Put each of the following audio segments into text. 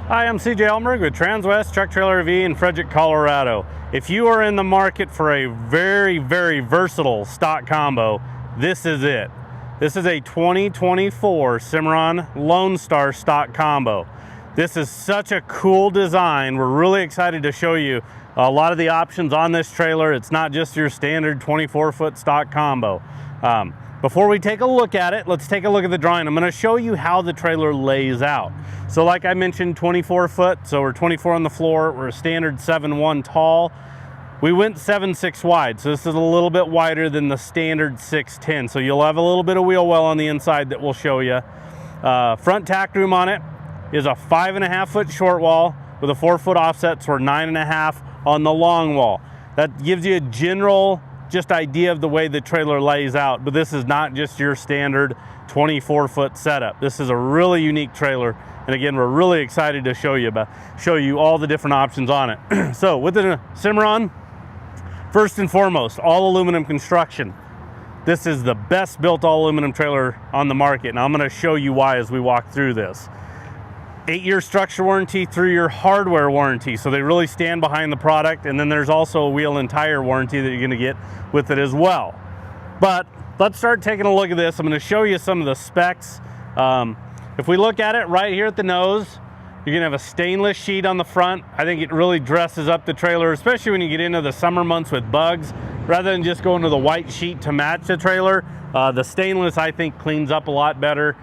Hi, I'm CJ Elmberg with Transwest Truck Trailer RV in Frederick, Colorado. If you are in the market for a very versatile stock combo, this is it. This is a 2024 Cimarron Lonestar Stock Combo. This is such a cool design. We're really excited to show you a lot of the options on this trailer. It's not just your standard 24-foot stock combo. Before we take a look at it, let's take a look at the drawing. I'm going to show you how the trailer lays out. So like I mentioned, 24 foot, so we're 24 on the floor. We're a standard 7'1" tall. We went 7'6" wide, so this is a little bit wider than the standard 6'10". So you'll have a little bit of wheel well on the inside that we'll show you. Front tack room on it is a 5.5 foot short wall with a 4 foot offset, so we're 9.5 on the long wall. That gives you a general idea of the way the trailer lays out, but this is not just your standard 24-foot setup. This is a really unique trailer, and again, we're really excited to show you all the different options on it. So with the Cimarron, first and foremost, all aluminum construction. This is the best built all aluminum trailer on the market, and I'm going to show you why as we walk through this. 8-year structure warranty, 3-year hardware warranty, so they really stand behind the product. And then there's also a wheel and tire warranty that you're going to get with it as well. But let's start taking a look at this. I'm going to show you some of the specs. If we look at it right here at the nose, you're going to have a stainless sheet on the front. I think it really dresses up the trailer, especially when you get into the summer months with bugs. Rather than just going to the white sheet to match the trailer, the stainless I think cleans up a lot better.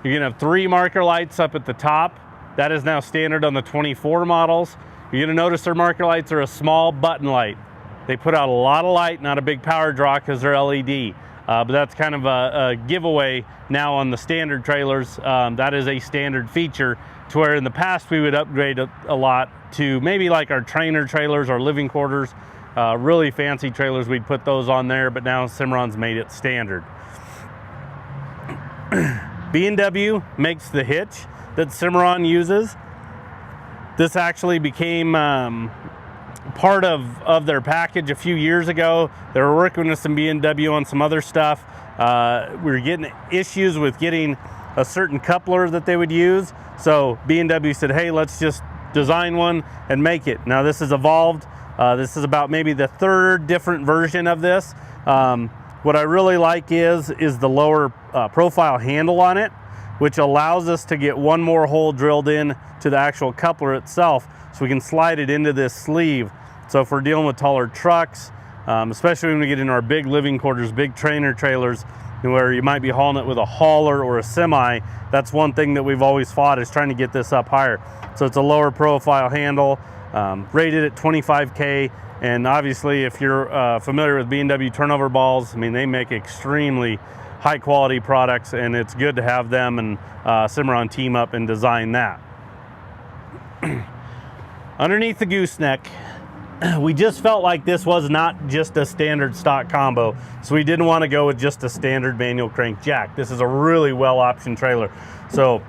You're going to have 3 marker lights up at the top. That is now standard on the 24 models. You're going to notice their marker lights are a small button light. They put out a lot of light, not a big power draw because they're LED. But that's kind of a giveaway now on the standard trailers. That is a standard feature, to where in the past we would upgrade a lot to maybe like our trainer trailers, our living quarters, really fancy trailers, we'd put those on there, but now Cimarron's made it standard. B&W makes the hitch that Cimarron uses. This actually became part of their package a few years ago. They were working with some B&W on some other stuff. We were getting issues with getting a certain coupler that they would use. So B&W said, hey, let's just design one and make it. Now this has evolved. This is about maybe the 3rd different version of this. What I really like is the lower profile handle on it, which allows us to get one more hole drilled in to the actual coupler itself, so we can slide it into this sleeve. So if we're dealing with taller trucks, especially when we get into our big living quarters, big trainer trailers, where you might be hauling it with a hauler or a semi, that's one thing that we've always fought, is trying to get this up higher. So it's a lower profile handle, rated at 25K, and obviously if you're familiar with B&W turnover balls, I mean, they make extremely high quality products, and it's good to have them and Cimarron team up and design that. Underneath the gooseneck, we just felt like this was not just a standard stock combo, so we didn't want to go with just a standard manual crank jack. This is a really well optioned trailer, so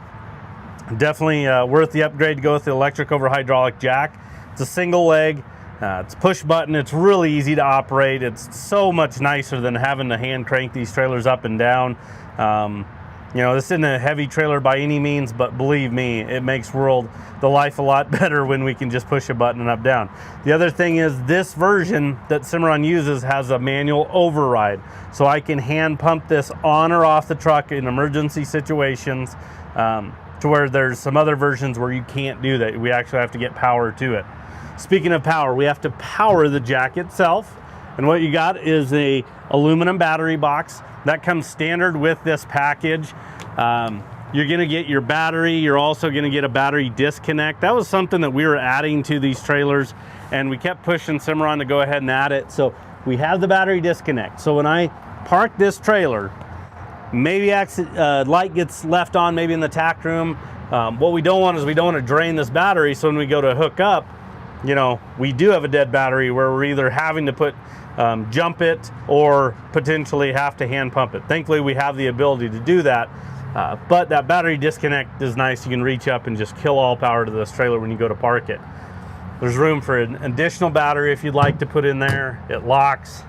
definitely worth the upgrade to go with the electric over hydraulic jack. It's a single leg. It's push button. It's really easy to operate. It's so much nicer than having to hand crank these trailers up and down. You know, this isn't a heavy trailer by any means, but believe me, it makes the life a lot better when we can just push a button and up down. The other thing is, this version that Cimarron uses has a manual override, so I can hand pump this on or off the truck in emergency situations, to where there's some other versions where you can't do that. We actually have to get power to it. Speaking of power, we have to power the jack itself, and what you got is a aluminum battery box that comes standard with this package. You're going to get your battery. You're also going to get a battery disconnect. That was something that we were adding to these trailers, and we kept pushing Cimarron to go ahead and add it. So we have the battery disconnect. So when I park this trailer, maybe light gets left on, maybe in the tack room. What we don't want is, we don't want to drain this battery, so when we go to hook up, you know, we do have a dead battery where we're either having to jump it or potentially have to hand pump it. Thankfully, we have the ability to do that, but that battery disconnect is nice. You can reach up and just kill all power to this trailer when you go to park it. There's room for an additional battery if you'd like to put in there. It locks.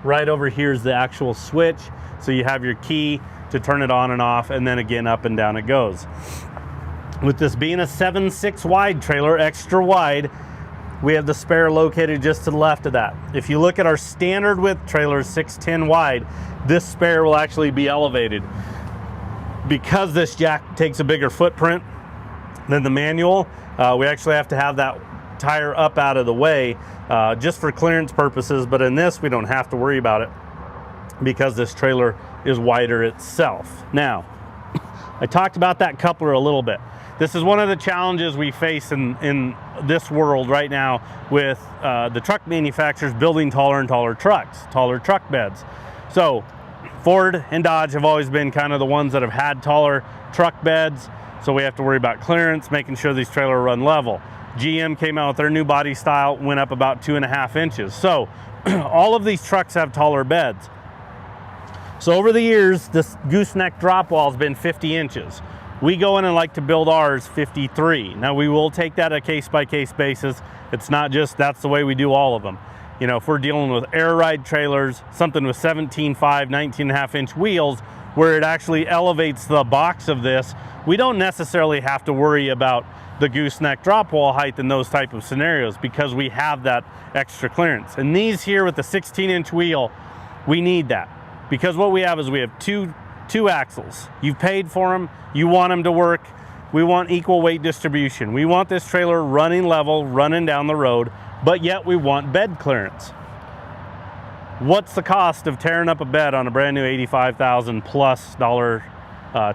Right over here is the actual switch, so you have your key to turn it on and off, and then again up and down it goes. With this being a 7.6 wide trailer, extra wide, we have the spare located just to the left of that. If you look at our standard width trailers, 6'10 wide, this spare will actually be elevated. Because this jack takes a bigger footprint than the manual, we actually have to have that tire up out of the way just for clearance purposes, but in this we don't have to worry about it because this trailer is wider itself. Now, I talked about that coupler a little bit. This is one of the challenges we face in this world right now with the truck manufacturers building taller and taller trucks, taller truck beds. So Ford and Dodge have always been kind of the ones that have had taller truck beds, so we have to worry about clearance, making sure these trailers run level. GM came out with their new body style, went up about 2.5 inches. So all of these trucks have taller beds. So over the years, this gooseneck drop wall has been 50 inches. We go in and like to build ours 53. Now we will take that a case-by-case basis. It's not just that's the way we do all of them. You know, if we're dealing with air ride trailers, something with 17.5, 19.5 inch wheels, where it actually elevates the box of this, we don't necessarily have to worry about the gooseneck drop wall height in those type of scenarios because we have that extra clearance. And these here with the 16-inch wheel, we need that. Because what we have is we have two axles. You've paid for them, you want them to work. We want equal weight distribution. We want this trailer running level, running down the road, but yet we want bed clearance. What's the cost of tearing up a bed on a brand new $85,000 plus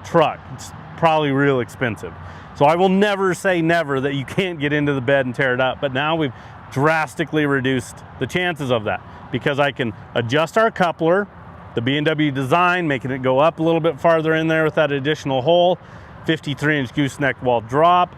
truck? It's probably real expensive. So I will never say never that you can't get into the bed and tear it up, but now we've drastically reduced the chances of that because I can adjust our coupler, the B&W design, making it go up a little bit farther in there with that additional hole, 53-inch gooseneck wall drop.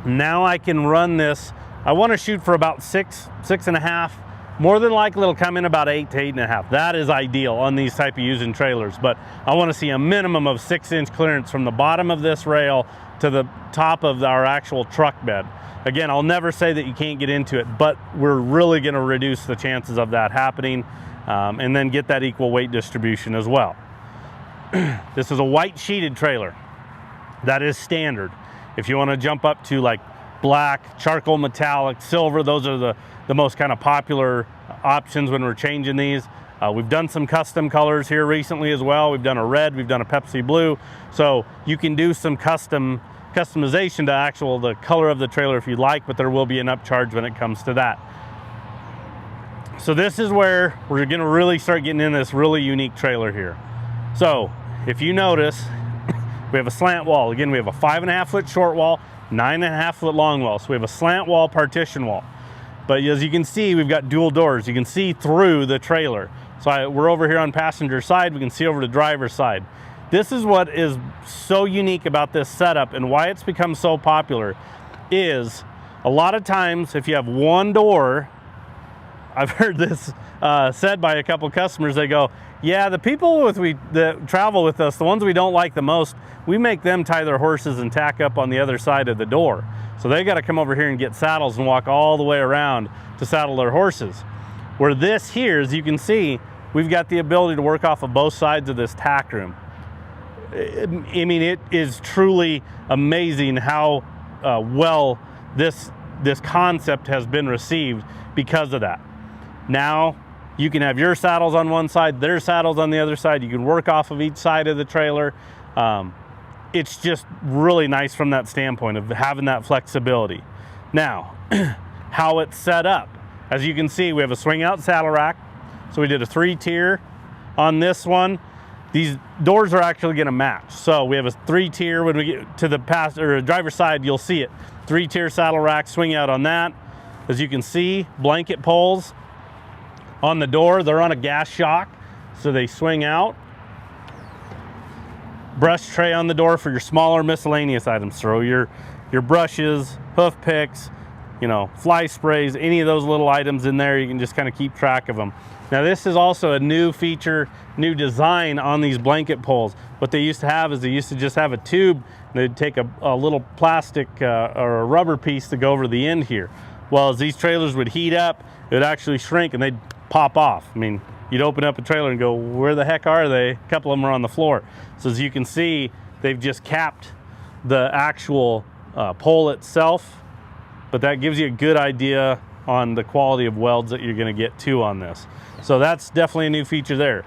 Now I can run this. I want to shoot for about 6.5. More than likely it'll come in about 8 to 8.5. That is ideal on these type of using trailers, but I want to see a minimum of 6-inch clearance from the bottom of this rail to the top of our actual truck bed. Again, I'll never say that you can't get into it, but we're really going to reduce the chances of that happening. And then get that equal weight distribution as well. This is a white sheeted trailer. That is standard. If you want to jump up to like black, charcoal metallic, silver, those are the most kind of popular options when we're changing these. We've done some custom colors here recently as well. We've done a red, we've done a Pepsi blue. So you can do some customization to the color of the trailer if you'd like, but there will be an upcharge when it comes to that. So this is where we're going to really start getting in this really unique trailer here. So if you notice, we have a slant wall. Again, we have a 5.5 foot short wall, 9.5 foot long wall. So we have a slant wall partition wall. But as you can see, we've got dual doors. You can see through the trailer. So we're over here on passenger side. We can see over the driver's side. This is what is so unique about this setup and why it's become so popular is a lot of times if you have one door, I've heard this said by a couple customers. They go, yeah, the people that travel with us, the ones we don't like the most, we make them tie their horses and tack up on the other side of the door. So they got to come over here and get saddles and walk all the way around to saddle their horses. Where this here, as you can see, we've got the ability to work off of both sides of this tack room. I mean, it is truly amazing how well this concept has been received because of that. Now you can have your saddles on one side, their saddles on the other side. You can work off of each side of the trailer. It's just really nice from that standpoint of having that flexibility. Now, how it's set up. As you can see, we have a swing out saddle rack. So we did a 3-tier on this one. These doors are actually going to match. So we have a 3-tier. When we get to the driver's side, you'll see it. 3-tier saddle rack, swing out on that. As you can see, blanket poles on the door. They're on a gas shock, so they swing out. Brush tray on the door for your smaller miscellaneous items. Throw your brushes, hoof picks, fly sprays, any of those little items in there. You can just kind of keep track of them. Now this is also a new feature, new design on these blanket poles. What they used to have is they used to just have a tube. And they'd take a little plastic or a rubber piece to go over the end here. Well, as these trailers would heat up, it would actually shrink and they'd pop off. I mean, you'd open up a trailer and go, where the heck are they? A couple of them are on the floor. So as you can see, they've just capped the actual pole itself, but that gives you a good idea on the quality of welds that you're going to get too on this. So that's definitely a new feature there.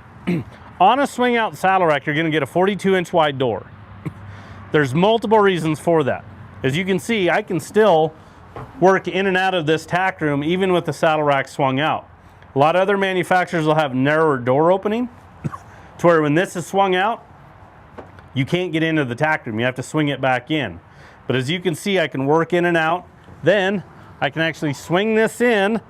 On a swing out saddle rack, you're going to get a 42-inch wide door. There's multiple reasons for that. As you can see, I can still work in and out of this tack room even with the saddle rack swung out. A lot of other manufacturers will have narrower door opening to where when this is swung out, you can't get into the tack room. You have to swing it back in. But as you can see, I can work in and out. Then I can actually swing this in,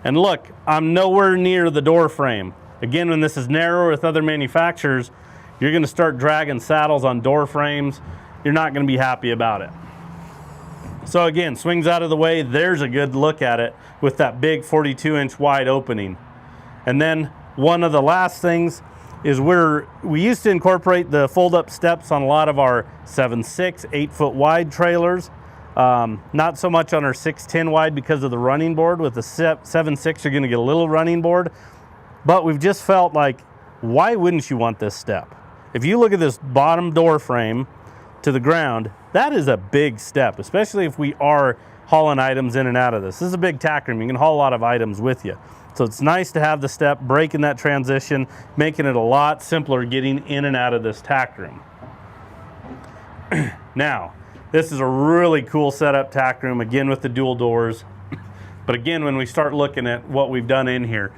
and look, I'm nowhere near the door frame. Again, when this is narrower with other manufacturers, you're going to start dragging saddles on door frames. You're not going to be happy about it. So again, swings out of the way. There's a good look at it with that big 42-inch wide opening. And then one of the last things is we used to incorporate the fold-up steps on a lot of our 7.6, 8-foot wide trailers. Not so much on our 6'10" wide because of the running board. With the 7.6, you're going to get a little running board. But we've just felt like, why wouldn't you want this step? If you look at this bottom door frame to the ground, that is a big step, especially if we are hauling items in and out of this. This is a big tack room. You can haul a lot of items with you. So it's nice to have the step, breaking that transition, making it a lot simpler getting in and out of this tack room. Now, this is a really cool setup tack room, again with the dual doors. But again, when we start looking at what we've done in here,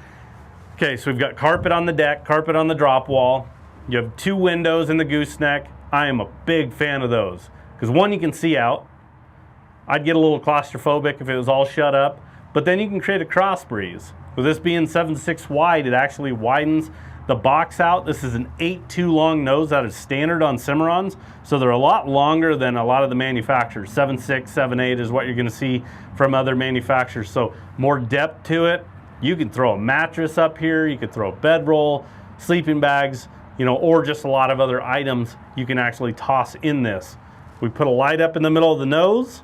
okay, so we've got carpet on the deck, carpet on the drop wall. You have 2 windows in the gooseneck. I am a big fan of those because one, you can see out. I'd get a little claustrophobic if it was all shut up, but then you can create a cross breeze. With this being 7.6 wide, it actually widens the box out. This is an 8.2 long nose that is standard on Cimarrons, so they're a lot longer than a lot of the manufacturers. 7.6, 7.8 is what you're going to see from other manufacturers, so more depth to it. You can throw a mattress up here, you could throw a bedroll, sleeping bags, you know, or just a lot of other items you can actually toss in this. We put a light up in the middle of the nose,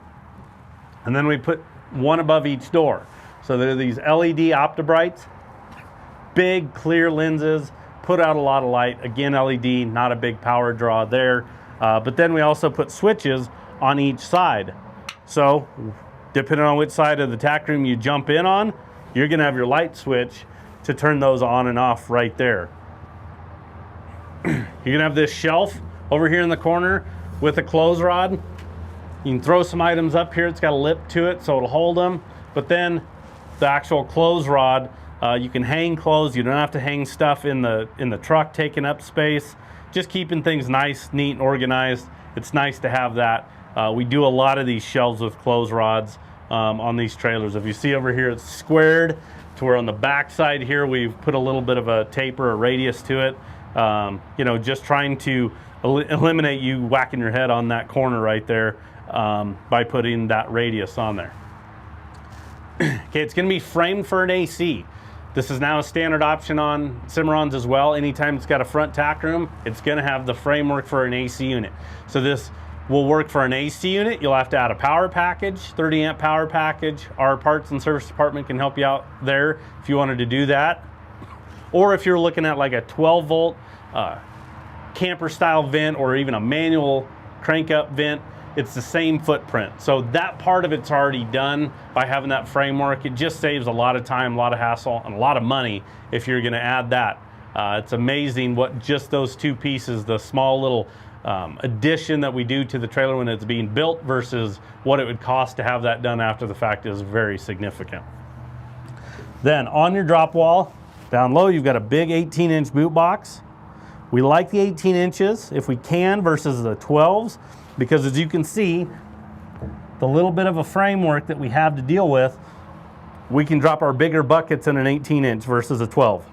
and then we put one above each door. So there are these LED OptiBrights, big clear lenses, put out a lot of light. Again, LED, not a big power draw there. But then we also put switches on each side. So depending on which side of the tack room you jump in on, you're gonna have your light switch to turn those on and off right there. You're gonna have this shelf over here in the corner with a clothes rod. You can throw some items up here. It's got a lip to it so it'll hold them. But then the actual clothes rod, you can hang clothes. You don't have to hang stuff in the truck taking up space. Just keeping things nice, neat, and organized. It's nice to have that. We do a lot of these shelves with clothes rods on these trailers. If you see over here, it's squared to where on the back side here we've put a little bit of a taper, a radius to it. You know, just trying to eliminate you whacking your head on that corner right there by putting that radius on there. Okay, it's going to be framed for an AC. This is now a standard option on Cimarrons as well. Anytime it's got a front tack room, it's going to have the framework for an AC unit. So this will work for an AC unit. You'll have to add a power package, 30 amp power package. Our parts and service department can help you out there if you wanted to do that. Or if you're looking at like a 12 volt camper style vent or even a manual crank up vent, it's the same footprint. So that part of it's already done by having that framework. It just saves a lot of time, a lot of hassle, and a lot of money if you're gonna add that. It's amazing what just those 2 pieces, the small little addition that we do to the trailer when it's being built versus what it would cost to have that done after the fact is very significant. Then on your drop wall, down low, you've got a big 18-inch boot box. We like the 18 inches if we can versus the 12s, because as you can see, the little bit of a framework that we have to deal with, we can drop our bigger buckets in an 18-inch versus a 12.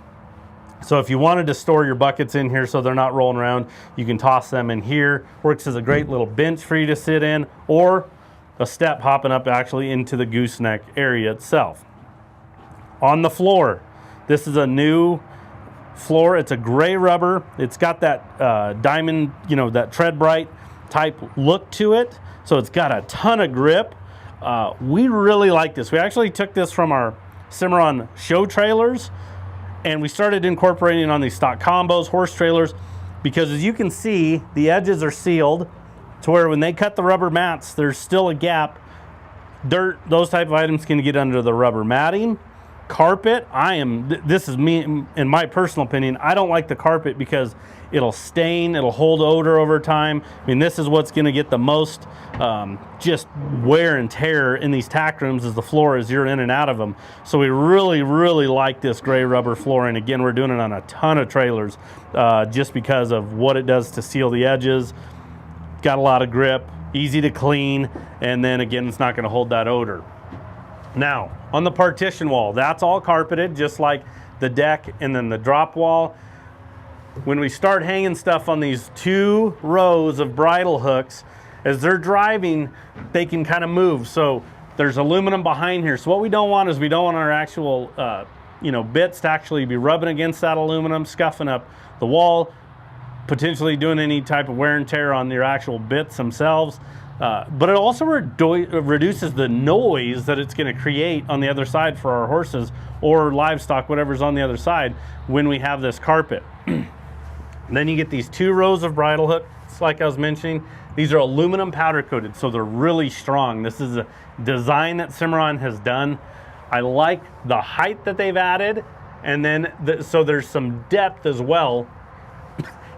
So if you wanted to store your buckets in here so they're not rolling around, you can toss them in here. Works as a great little bench for you to sit in, or a step hopping up actually into the gooseneck area itself. On the floor, this is a new floor. It's a gray rubber. It's got that diamond, you know, that tread bright type look to it. So it's got a ton of grip. We really like this. We actually took this from our Cimarron show trailers and we started incorporating it on these stock combos, horse trailers, because as you can see, the edges are sealed to where when they cut the rubber mats, there's still a gap. Dirt, those type of items can get under the rubber matting. Carpet, this is me, in my personal opinion, I don't like the carpet because it'll stain, it'll hold odor over time. I mean, this is what's going to get the most just wear and tear in these tack rooms is the floor as you're in and out of them. So we really, really like this gray rubber flooring. Again, we're doing it on a ton of trailers just because of what it does to seal the edges. Got a lot of grip, easy to clean, and then again, it's not going to hold that odor. Now, on the partition wall, that's all carpeted, just like the deck and then the drop wall. When we start hanging stuff on these 2 rows of bridle hooks, as they're driving, they can kind of move. So there's aluminum behind here. So what we don't want is we don't want our actual bits to actually be rubbing against that aluminum, scuffing up the wall, potentially doing any type of wear and tear on your actual bits themselves. But it also reduces the noise that it's going to create on the other side for our horses or livestock, whatever's on the other side when we have this carpet. Then you get these 2 rows of bridle hooks, like I was mentioning. These are aluminum powder coated, so they're really strong. This is a design that Cimarron has done. I like the height that they've added, and then so there's some depth as well.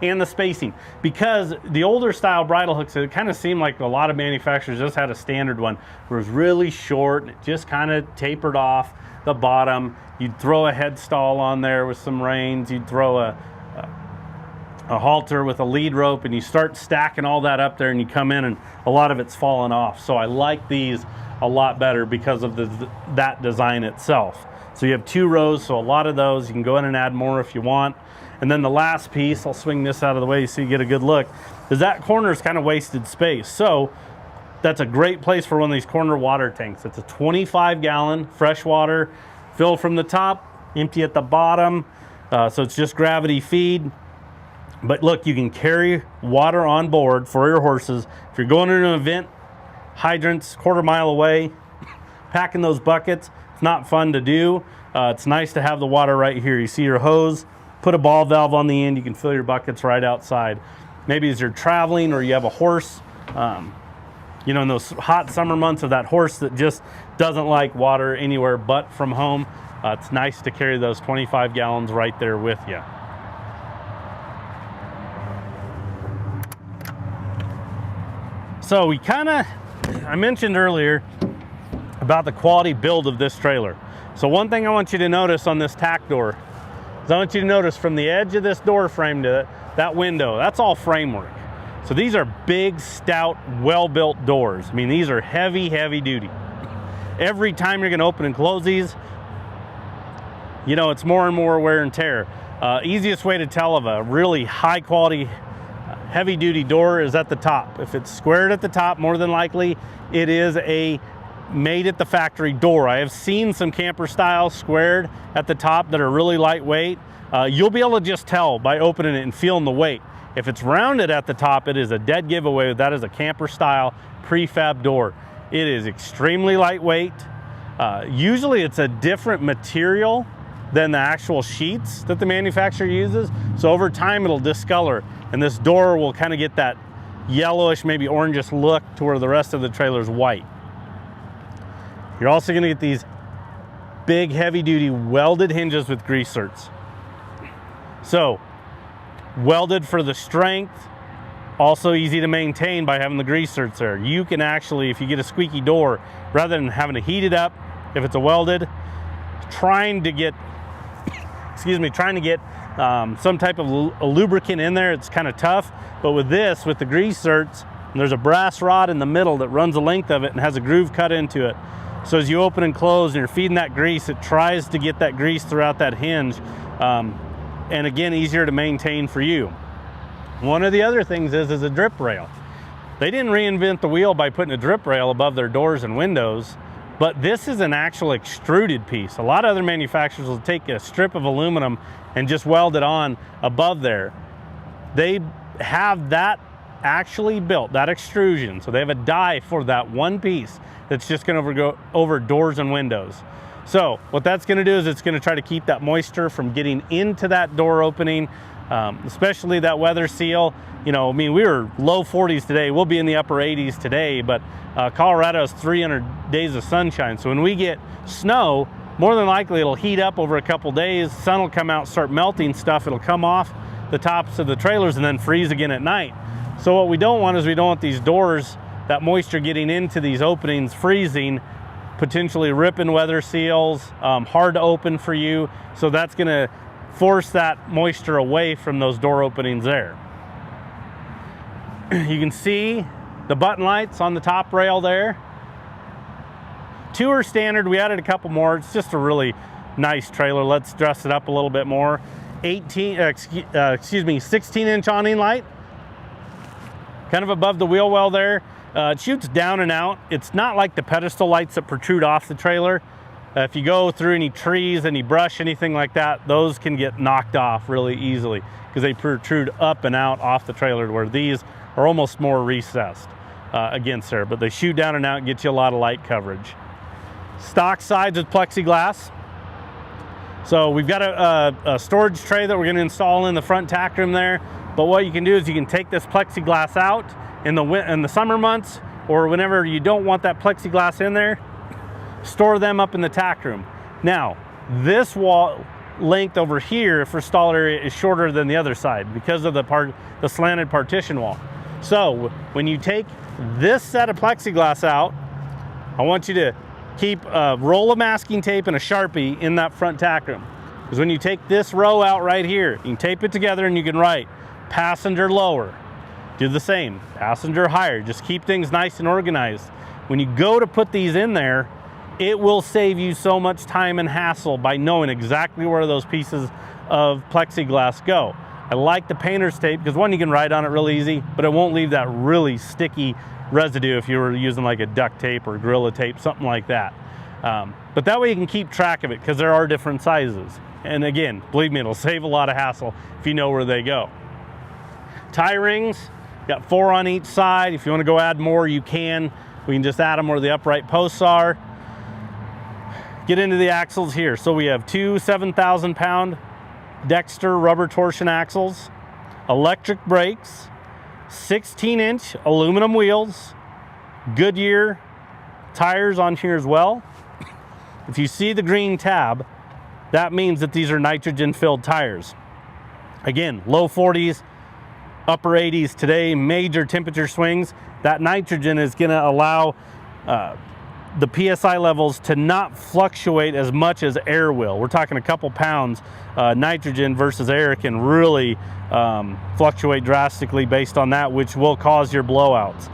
And the spacing, because the older style bridle hooks, it kind of seemed like a lot of manufacturers just had a standard one where it was really short and it just kind of tapered off the bottom. You'd throw a head stall on there with some reins, you'd throw a halter with a lead rope, and you start stacking all that up there, and you come in and a lot of it's fallen off. So I like these a lot better because of that design itself. So you have 2 rows, so a lot of those. You can go in and add more if you want. And then the last piece, I'll swing this out of the way so you get a good look, is that corner is kind of wasted space. So that's a great place for one of these corner water tanks. It's a 25-gallon freshwater, fill from the top, empty at the bottom. So it's just gravity feed. But look, you can carry water on board for your horses. If you're going to an event, hydrants, quarter-mile away, packing those buckets, it's not fun to do. It's nice to have the water right here. You see your hose, put a ball valve on the end, you can fill your buckets right outside. Maybe as you're traveling or you have a horse, in those hot summer months of that horse that just doesn't like water anywhere but from home, it's nice to carry those 25 gallons right there with you. So I mentioned earlier about the quality build of this trailer. So one thing I want you to notice on this tack door is I want you to notice from the edge of this door frame to that window, that's all framework. So these are big, stout, well-built doors. I mean, these are heavy, heavy duty. Every time you're gonna open and close these, it's more and more wear and tear. Easiest way to tell of a really high quality, heavy duty door is at the top. If it's squared at the top, more than likely, it is a made at the factory door. I have seen some camper style squared at the top that are really lightweight. You'll be able to just tell by opening it and feeling the weight. If it's rounded at the top, it is a dead giveaway. That is a camper style prefab door. It is extremely lightweight. Usually it's a different material than the actual sheets that the manufacturer uses. So over time it'll discolor, and this door will kind of get that yellowish, maybe orangish look to where the rest of the trailer is white. You're also going to get these big heavy duty welded hinges with grease zerks. So welded for the strength, also easy to maintain by having the grease zerks there. You can actually, if you get a squeaky door, rather than having to heat it up, if it's a welded, trying to get some type of a lubricant in there, it's kind of tough. But with this, with the grease zerks, there's a brass rod in the middle that runs the length of it and has a groove cut into it. So as you open and close and you're feeding that grease, it tries to get that grease throughout that hinge. And again, easier to maintain for you. One of the other things is a drip rail. They didn't reinvent the wheel by putting a drip rail above their doors and windows, but this is an actual extruded piece. A lot of other manufacturers will take a strip of aluminum and just weld it on above there. They have that actually built, that extrusion. So they have a die for that one piece that's just gonna go over doors and windows. So what that's gonna do is it's gonna try to keep that moisture from getting into that door opening. especially that weather seal. You know, I mean, we were low 40s today. We'll be in the upper 80s today, but Colorado has 300 days of sunshine. So when we get snow, more than likely it'll heat up over a couple days. Sun will come out, start melting stuff. It'll come off the tops of the trailers and then freeze again at night. So what we don't want is we don't want these doors, that moisture getting into these openings, freezing, potentially ripping weather seals, hard to open for you. So that's gonna force that moisture away from those door openings there. You can see the button lights on the top rail there. 2 are standard. We added a couple more. It's just a really nice trailer. Let's dress it up a little bit more. 16-inch awning light, kind of above the wheel well there. It shoots down and out. It's not like the pedestal lights that protrude off the trailer. If you go through any trees, any brush, anything like that, those can get knocked off really easily because they protrude up and out off the trailer, where these are almost more recessed against there, but they shoot down and out and get you a lot of light coverage. Stock sides with plexiglass. So we've got a storage tray that we're going to install in the front tack room there, but what you can do is you can take this plexiglass out in the summer months, or whenever you don't want that plexiglass in there, store them up in the tack room. Now, this wall length over here for stall area is shorter than the other side because of the slanted partition wall. So when you take this set of plexiglass out, I want you to keep a roll of masking tape and a Sharpie in that front tack room. Because when you take this row out right here, you can tape it together and you can write passenger lower. Do the same, passenger higher. Just keep things nice and organized. When you go to put these in there, it will save you so much time and hassle by knowing exactly where those pieces of plexiglass go. I like the painter's tape because, one, you can write on it real easy, but it won't leave that really sticky residue if you were using like a duct tape or Gorilla tape, something like that. But that way you can keep track of it because there are different sizes. And again, believe me, it'll save a lot of hassle if you know where they go. Tie rings, got 4 on each side. If you want to go add more, you can. We can just add them where the upright posts are. Get into the axles here. So we have 2 7,000-pound Dexter rubber torsion axles, electric brakes, 16-inch aluminum wheels, Goodyear tires on here as well. If you see the green tab, that means that these are nitrogen-filled tires. Again, low 40s, upper 80s today, major temperature swings. That nitrogen is going to allow the PSI levels to not fluctuate as much as air will. We're talking a couple pounds. Nitrogen versus air can really fluctuate drastically based on that, which will cause your blowouts.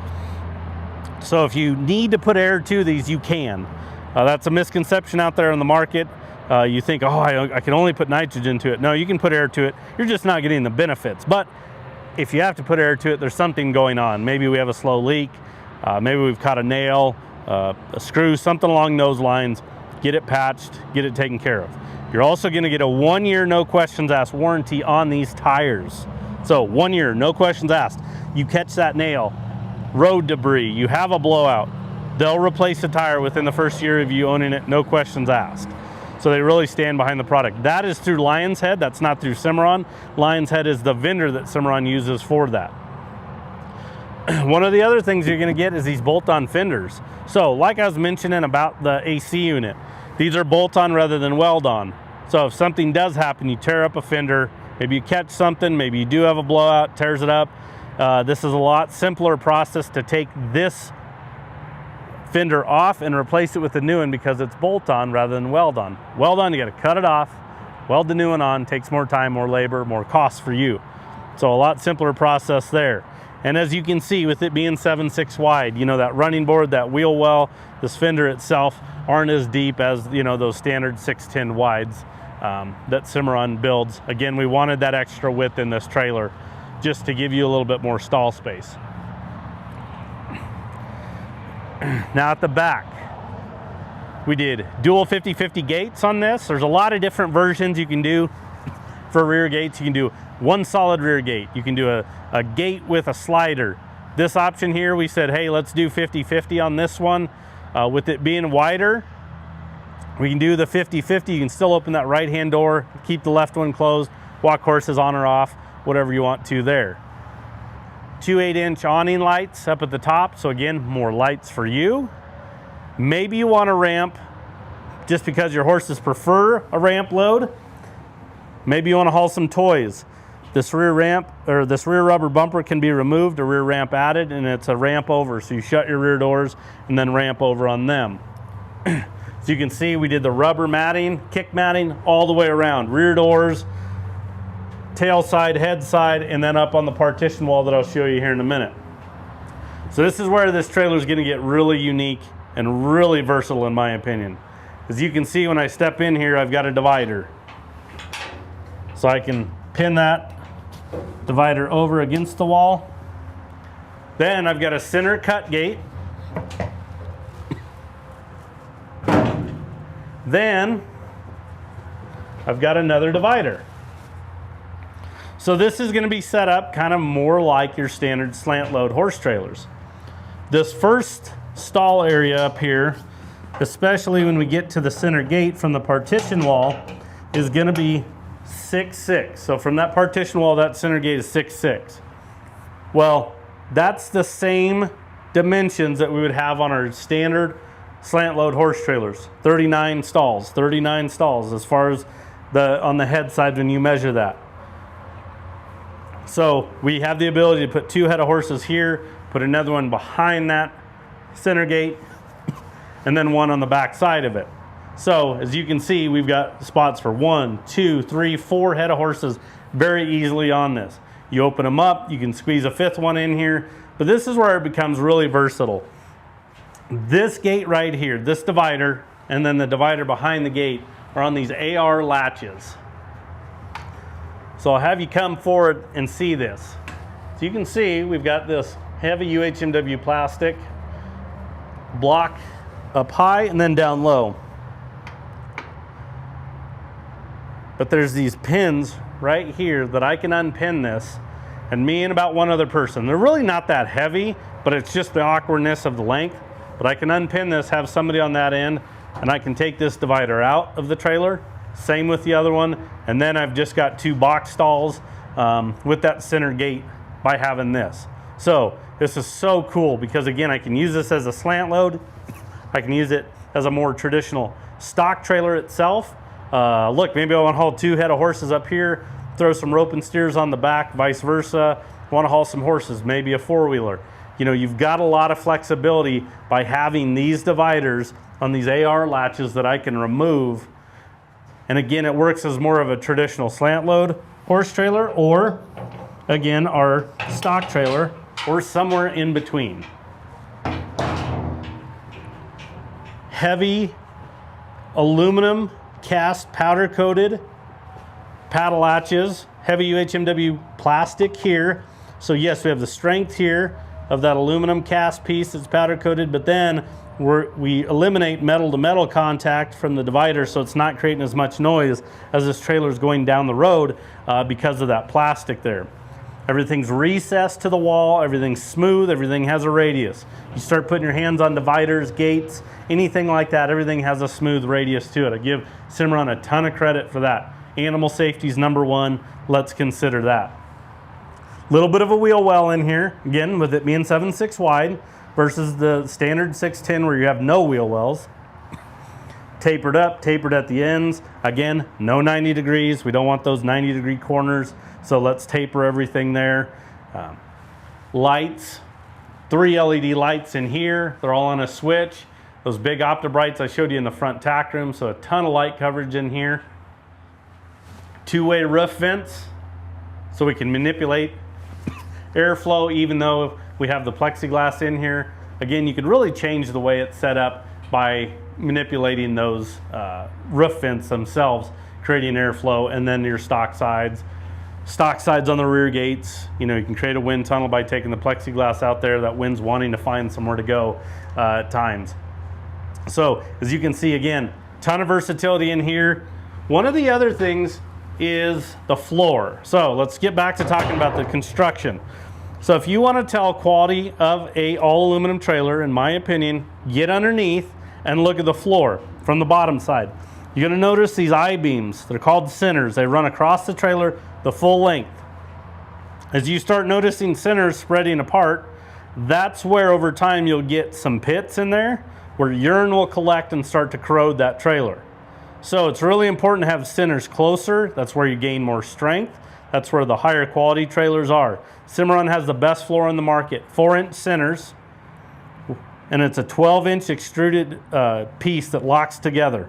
So if you need to put air to these, you can. That's a misconception out there in the market. You think, oh, I can only put nitrogen to it. No, you can put air to it. You're just not getting the benefits. But if you have to put air to it, there's something going on. Maybe we have a slow leak. Maybe we've caught a nail, a screw, something along those lines. Get it patched, get it taken care of. You're also going to get a 1-year no questions asked warranty on these tires. So 1 year, no questions asked. You catch that nail, road debris, you have a blowout, they'll replace the tire within the first year of you owning it, no questions asked. So they really stand behind the product. That is through Lion's Head, that's not through Cimarron. Lion's Head is the vendor that Cimarron uses for that. One of the other things you're going to get is these bolt-on fenders. So like I was mentioning about the AC unit, these are bolt-on rather than weld-on. So if something does happen, you tear up a fender, maybe you catch something, maybe you do have a blowout, tears it up. This is a lot simpler process to take this fender off and replace it with a new one because it's bolt-on rather than weld-on. Weld-on, you got to cut it off, weld the new one on, takes more time, more labor, more cost for you. So a lot simpler process there. And as you can see, with it being 7.6 wide, you know, that running board, that wheel well, this fender itself aren't as deep as, you know, those standard 6'10" wides that Cimarron builds. Again, we wanted that extra width in this trailer just to give you a little bit more stall space. Now at the back, we did dual 50/50 gates on this. There's a lot of different versions you can do for rear gates. You can do one solid rear gate. You can do a gate with a slider. This option here, we said, hey, let's do 50/50 on this one. With it being wider, we can do the 50/50. You can still open that right-hand door, keep the left one closed, walk horses on or off, whatever you want to there. 2 8-inch awning lights up at the top, so again, more lights for you. Maybe you want a ramp just because your horses prefer a ramp load. Maybe you want to haul some toys. This rear ramp, or this rear rubber bumper, can be removed, a rear ramp added, and it's a ramp over, so you shut your rear doors and then ramp over on them. So you can see we did the rubber matting, kick matting all the way around, rear doors, tail side, head side, and then up on the partition wall that I'll show you here in a minute. So this is where this trailer is going to get really unique and really versatile in my opinion. As you can see, when I step in here, I've got a divider. So I can pin that divider over against the wall. Then I've got a center cut gate. Then I've got another divider. So this is going to be set up kind of more like your standard slant load horse trailers. This first stall area up here, especially when we get to the center gate from the partition wall, is going to be 6'6". So from that partition wall, that center gate is 6'6". Well, that's the same dimensions that we would have on our standard slant load horse trailers. 39 stalls as far as on the head side when you measure that. So we have the ability to put 2 head of horses here, put another one behind that center gate, and then one on the back side of it. So as you can see, we've got spots for 1, 2, 3, 4 head of horses very easily on this. You open them up, you can squeeze a 5th one in here, but this is where it becomes really versatile. This gate right here, this divider, and then the divider behind the gate are on these AR latches. So I'll have you come forward and see this. So you can see we've got this heavy UHMW plastic block up high and then down low. But there's these pins right here that I can unpin this, and me and about one other person. They're really not that heavy, but it's just the awkwardness of the length. But I can unpin this, have somebody on that end, and I can take this divider out of the trailer. Same with the other one. And then I've just got 2 box stalls with that center gate by having this. So this is so cool because again, I can use this as a slant load. I can use it as a more traditional stock trailer itself. Look, maybe I want to haul 2 head of horses up here, throw some rope and steers on the back, vice versa. Want to haul some horses, maybe a 4-wheeler. You know, you've got a lot of flexibility by having these dividers on these AR latches that I can remove. And again, it works as more of a traditional slant load horse trailer, or again, our stock trailer, or somewhere in between. Heavy aluminum cast powder coated paddle latches, heavy UHMW plastic here. So yes, we have the strength here of that aluminum cast piece that's powder coated, but then we eliminate metal to metal contact from the divider, so it's not creating as much noise as this trailer is going down the road because of that plastic there. Everything's recessed to the wall, everything's smooth, everything has a radius. You start putting your hands on dividers, gates, anything like that, everything has a smooth radius to it. I give Cimarron a ton of credit for that. Animal safety is #1, let's consider that. Little bit of a wheel well in here, again, with it being 7.6 wide versus the standard 6'10" where you have no wheel wells. Tapered up, tapered at the ends. Again, no 90 degrees. We don't want those 90-degree corners, so let's taper everything there. Lights, 3 LED lights in here. They're all on a switch. Those big Opti-Brights I showed you in the front tack room, so a ton of light coverage in here. 2-way roof vents, so we can manipulate airflow even though we have the plexiglass in here. Again, you could really change the way it's set up by manipulating those roof vents themselves, creating airflow, and then your stock sides on the rear gates. You know, you can create a wind tunnel by taking the plexiglass out there. That wind's wanting to find somewhere to go at times. So as you can see, again, ton of versatility in here. One of the other things is the floor. So let's get back to talking about the construction. So if you want to tell quality of a all aluminum trailer, in my opinion, get underneath and look at the floor from the bottom side. You're gonna notice these I-beams. They're called centers. They run across the trailer the full length. As you start noticing centers spreading apart, that's where over time you'll get some pits in there where urine will collect and start to corrode that trailer. So it's really important to have centers closer. That's where you gain more strength. That's where the higher quality trailers are. Cimarron has the best floor in the market, 4-inch centers, and it's a 12-inch extruded piece that locks together.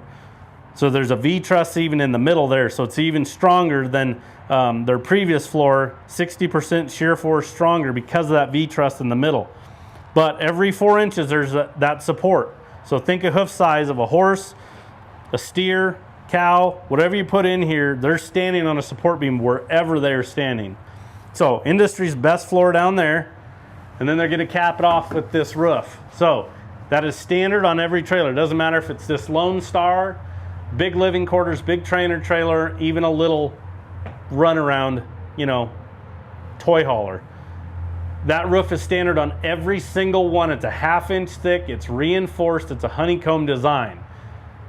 So there's a V-truss even in the middle there, so it's even stronger than their previous floor, 60% shear force stronger because of that V-truss in the middle. But every 4 inches there's that support. So think of hoof size of a horse, a steer, cow, whatever you put in here, they're standing on a support beam wherever they're standing. So industry's best floor down there, and then they're gonna cap it off with this roof. So that is standard on every trailer. It doesn't matter if it's this Lonestar, big living quarters, big trainer trailer, even a little runaround, you know, toy hauler. That roof is standard on every single one. It's a 1/2 inch thick, it's reinforced, it's a honeycomb design.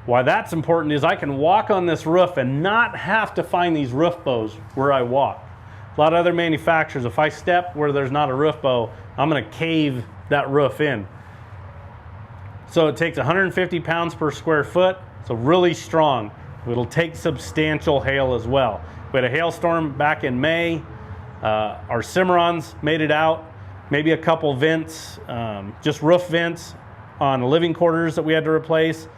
Why that's important is I can walk on this roof and not have to find these roof bows where I walk. A lot of other manufacturers, if I step where there's not a roof bow, I'm gonna cave that roof in. So it takes 150 pounds per square foot, so really strong. It'll take substantial hail as well. We had a hailstorm back in May. Our Cimarrons made it out, maybe a couple vents, just roof vents on living quarters that we had to replace.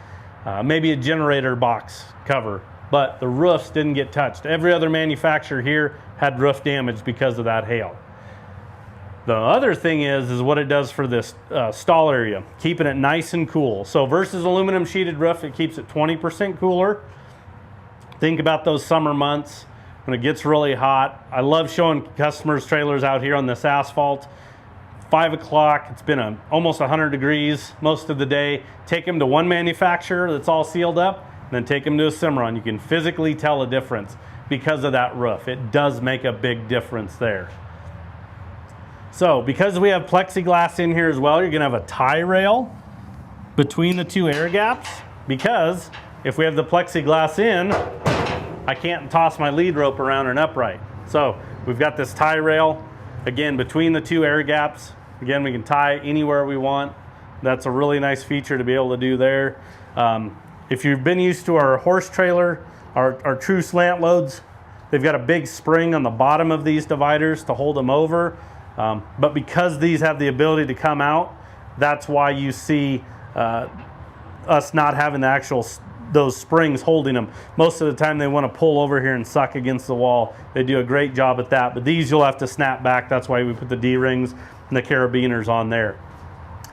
Maybe a generator box cover, but the roofs didn't get touched. Every other manufacturer here had roof damage because of that hail. The other thing is what it does for this stall area, keeping it nice and cool. So versus aluminum sheeted roof, it keeps it 20% cooler. Think about those summer months when it gets really hot. I love showing customers trailers out here on this asphalt. 5 o'clock, it's been almost 100 degrees most of the day. Take them to one manufacturer that's all sealed up, and then take them to a Cimarron. You can physically tell a difference because of that roof. It does make a big difference there. So because we have plexiglass in here as well, you're gonna have a tie rail between the two air gaps, because if we have the plexiglass in, I can't toss my lead rope around an upright. So we've got this tie rail, again, between the two air gaps. Again, we can tie anywhere we want. That's a really nice feature to be able to do there. If you've been used to our horse trailer, our true slant loads, they've got a big spring on the bottom of these dividers to hold them over. But because these have the ability to come out, that's why you see us not having the actual those springs holding them. Most of the time they want to pull over here and suck against the wall. They do a great job at that, but these you'll have to snap back. That's why we put the D-rings and the carabiners on there.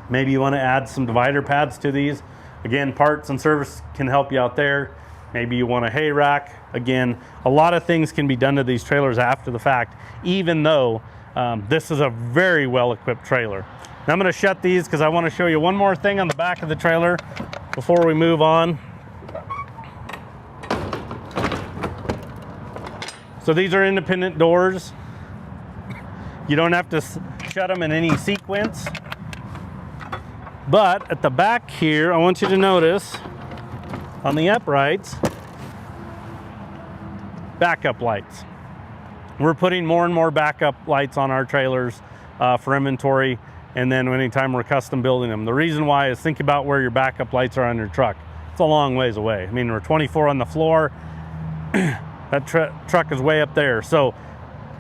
Maybe you want to add some divider pads to these. Again, parts and service can help you out there. Maybe you want a hay rack. Again, a lot of things can be done to these trailers after the fact, even though this is a very well-equipped trailer. Now I'm going to shut these because I want to show you one more thing on the back of the trailer before we move on. So these are independent doors. You don't have to shut them in any sequence. But at the back here, I want you to notice on the uprights, backup lights. We're putting more and more backup lights on our trailers for inventory, and then anytime we're custom building them. The reason why is think about where your backup lights are on your truck. It's a long ways away. I mean, we're 24 on the floor. That truck is way up there. So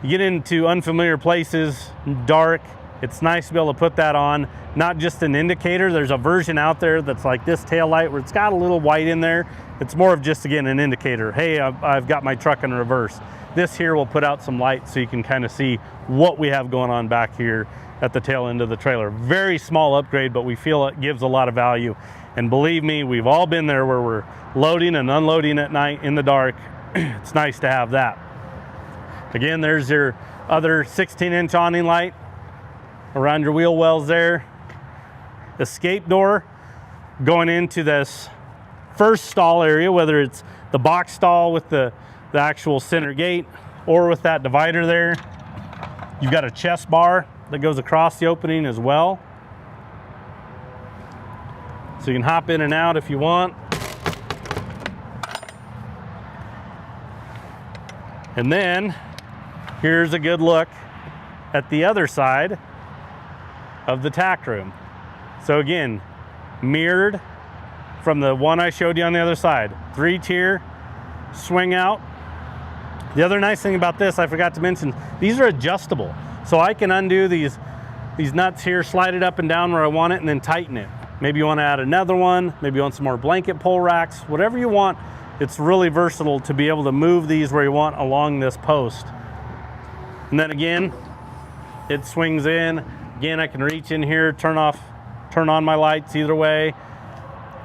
you get into unfamiliar places, dark, it's nice to be able to put that on. Not just an indicator. There's a version out there that's like this tail light where it's got a little white in there. It's more of just, again, an indicator. Hey, I've got my truck in reverse. This here will put out some light so you can kind of see what we have going on back here at the tail end of the trailer. Very small upgrade, but we feel it gives a lot of value. And believe me, we've all been there where we're loading and unloading at night in the dark. It's nice to have that. Again, there's your other 16-inch awning light around your wheel wells there. Escape door going into this first stall area, whether it's the box stall with the actual center gate or with that divider there. You've got a chest bar that goes across the opening as well. So you can hop in and out if you want. And then here's a good look at the other side of the tack room. So again, mirrored from the one I showed you on the other side. 3-tier swing out. The other nice thing about this, I forgot to mention, these are adjustable. So I can undo these nuts here, slide it up and down where I want it, and then tighten it. Maybe you want to add another one, maybe you want some more blanket pole racks, whatever you want. It's really versatile to be able to move these where you want along this post. And then again, it swings in. Again, I can reach in here, turn on my lights either way.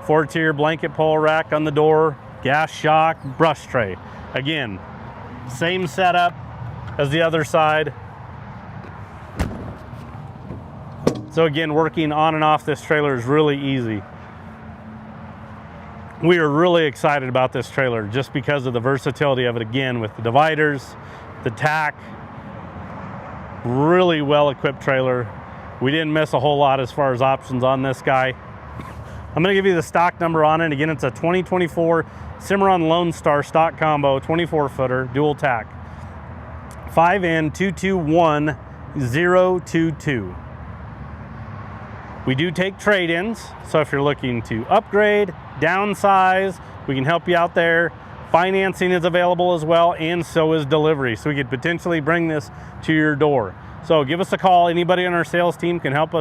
4-tier blanket pole rack on the door, gas shock, brush tray. Again, same setup as the other side. So again, working on and off this trailer is really easy. We are really excited about this trailer just because of the versatility of it, again, with the dividers, the tack. Really well equipped trailer. We didn't miss a whole lot as far as options on this guy. I'm going to give you the stock number on it. Again, it's a 2024 Cimarron Lonestar Stock Combo 24-footer dual tack. 5N221022. We do take trade-ins, so if you're looking to upgrade, downsize, we can help you out there. Financing is available as well, and so is delivery. So we could potentially bring this to your door. So give us a call. Anybody on our sales team can help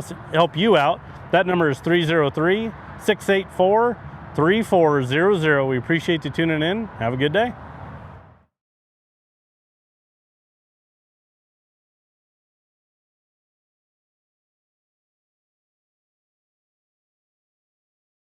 you out. That number is 303-684-3400. We appreciate you tuning in. Have a good day.